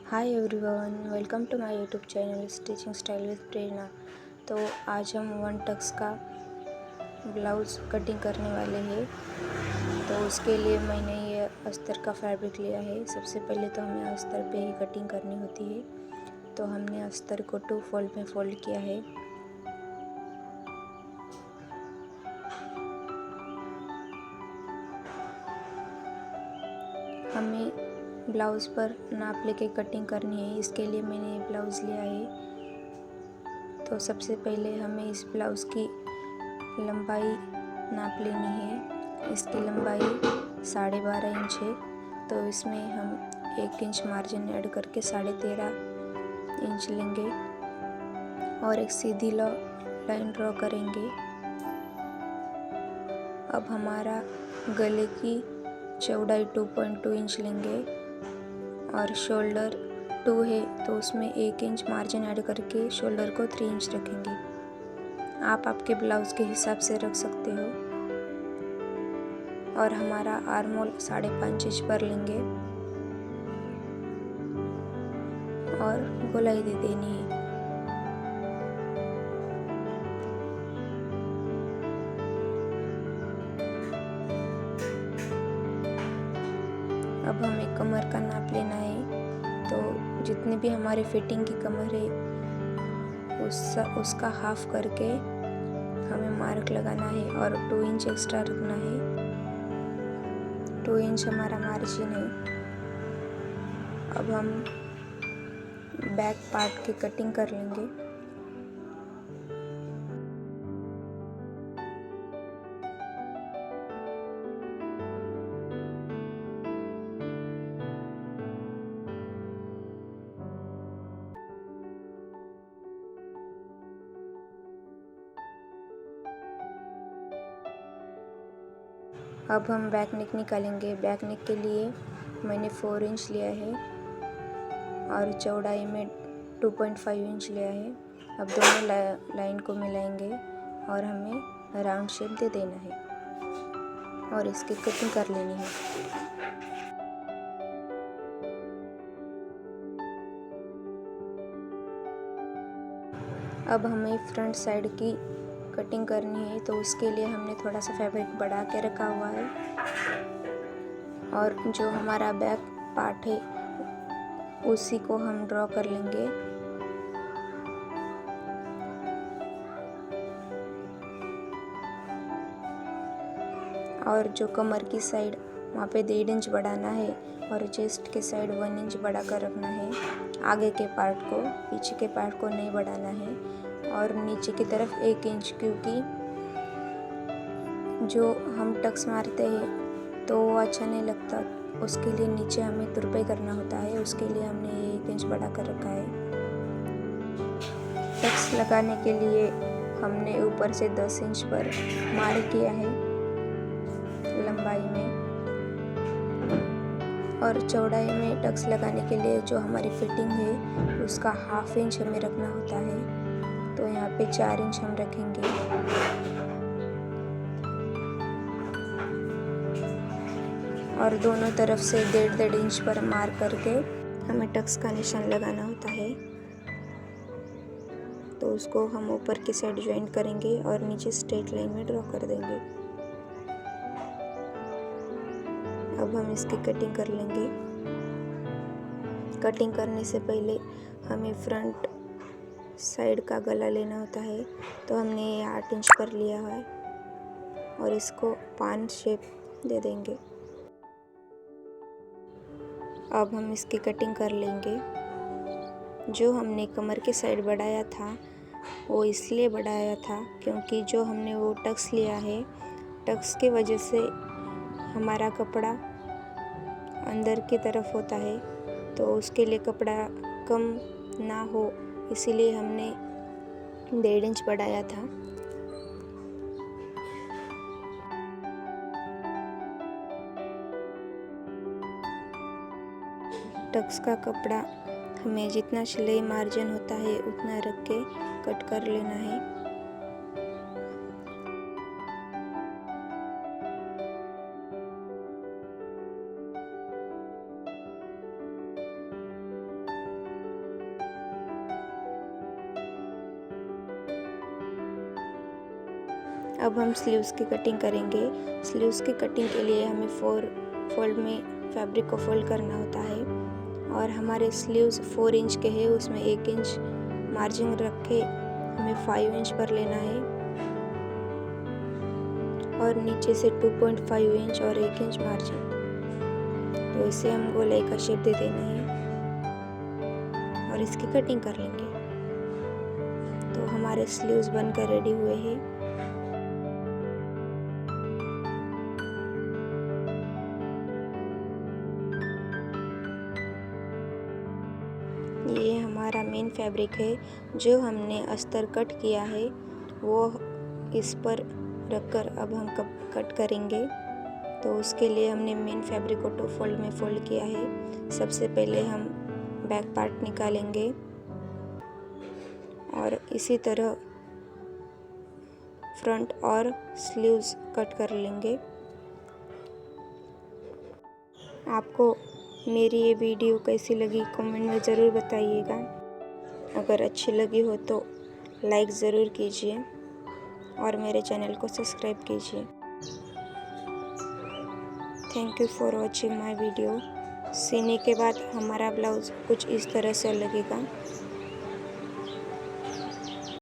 Hi everyone, welcome to my YouTube channel stitching style with Prerna. तो आज हम one tucks का ब्लाउज़ कटिंग करने वाले हैं। तो उसके लिए मैंने ये अस्तर का फैब्रिक लिया है। सबसे पहले तो हमें अस्तर पे ही कटिंग करनी होती है। तो हमने अस्तर को 2 फोल्ड में फोल्ड किया है। हमें ब्लाउज़ पर नाप लेके कटिंग करनी है। इसके लिए मैंने ये ब्लाउज़ लिया है। तो सबसे पहले हमें इस ब्लाउज़ की लंबाई नाप लेनी है। इसकी लंबाई 12.5 इंच है। तो इसमें हम 1 इंच मार्जिन ऐड करके 13.5 इंच लेंगे और एक सीधी लाइन ड्रॉ करेंगे। अब हमारा गले की चौड़ाई 2.2 इंच लेंगे और शोल्डर 2 है तो उसमें 1 इंच मार्जिन ऐड करके शोल्डर को 3 इंच रखेंगे। आप आपके ब्लाउज़ के हिसाब से रख सकते हो। और हमारा आर्म होल 5.5 इंच पर लेंगे और गोलाई दे देनी है। अब हमें कमर का नाप लेना है। तो जितनी भी हमारी फिटिंग की कमर है उसका हाफ करके हमें मार्क लगाना है और 2 इंच एक्स्ट्रा रखना है। 2 इंच हमारा मार्जिन है। अब हम बैक पार्ट की कटिंग कर लेंगे। अब हम बैक नेक निकालेंगे। बैक नेक के लिए मैंने 4 इंच लिया है और चौड़ाई में 2.5 इंच लिया है। अब दोनों लाइन को मिलाएंगे और हमें राउंड शेप दे देना है और इसकी कटिंग कर लेनी है। अब हमें फ्रंट साइड की कटिंग करनी है। तो उसके लिए हमने थोड़ा सा फैब्रिक बढ़ा के रखा हुआ है और जो हमारा बैक पार्ट है उसी को हम ड्रॉ कर लेंगे। और जो कमर की साइड वहाँ पे 1.5 इंच बढ़ाना है और चेस्ट के साइड 1 इंच बढ़ा कर रखना है। आगे के पार्ट को, पीछे के पार्ट को नहीं बढ़ाना है। और नीचे की तरफ 1 इंच, क्योंकि जो हम टक्स मारते हैं तो वो अच्छा नहीं लगता। उसके लिए नीचे हमें तुरपाई करना होता है। उसके लिए हमने 1 इंच बढ़ा कर रखा है। टक्स लगाने के लिए हमने ऊपर से 10 इंच पर मार्क किया है लंबाई में। और चौड़ाई में टक्स लगाने के लिए जो हमारी फिटिंग है उसका हाफ इंच हमें रखना होता है। तो यहाँ पे 4 इंच हम रखेंगे। और दोनों तरफ से 1.5 इंच पर मार्क करके हमें टक्स का निशान लगाना होता है। तो उसको हम ऊपर की साइड ज्वाइन करेंगे और नीचे स्ट्रेट लाइन में ड्रॉ कर देंगे। अब हम इसकी कटिंग कर लेंगे। कटिंग करने से पहले हमें फ्रंट साइड का गला लेना होता है। तो हमने 8 इंच पर लिया है और इसको पान शेप दे देंगे। अब हम इसकी कटिंग कर लेंगे। जो हमने कमर के साइड बढ़ाया था वो इसलिए बढ़ाया था क्योंकि जो हमने वो टक्स लिया है, टक्स की वजह से हमारा कपड़ा अंदर की तरफ होता है। तो उसके लिए कपड़ा कम ना हो इसीलिए हमने 1.5 इंच बढ़ाया था। टक्स का कपड़ा हमें जितना सिलाई मार्जिन होता है उतना रख के कट कर लेना है। अब हम स्लीव्स की कटिंग करेंगे। स्लीव्स की कटिंग के लिए हमें 4 फोल्ड में फैब्रिक को फोल्ड करना होता है और हमारे स्लीव्स 4 इंच के हैं, उसमें 1 इंच मार्जिन रख के हमें 5 इंच पर लेना है और नीचे से 2.5 इंच और 1 इंच मार्जिन। तो इसे हम गोलाई का शेप दे देना है और इसकी कटिंग कर लेंगे। तो हमारे स्लीव्स बनकर रेडी हुए हैं। ये हमारा मेन फैब्रिक है। जो हमने अस्तर कट किया है वो इस पर रखकर अब हम कट करेंगे। तो उसके लिए हमने मेन फैब्रिक को 2 फोल्ड में फोल्ड किया है। सबसे पहले हम बैक पार्ट निकालेंगे और इसी तरह फ्रंट और स्लीव्स कट कर लेंगे। आपको मेरी ये वीडियो कैसी लगी कमेंट में ज़रूर बताइएगा। अगर अच्छी लगी हो तो लाइक ज़रूर कीजिए और मेरे चैनल को सब्सक्राइब कीजिए। Thank you for watching my video. सीने के बाद हमारा ब्लाउज़ कुछ इस तरह से लगेगा।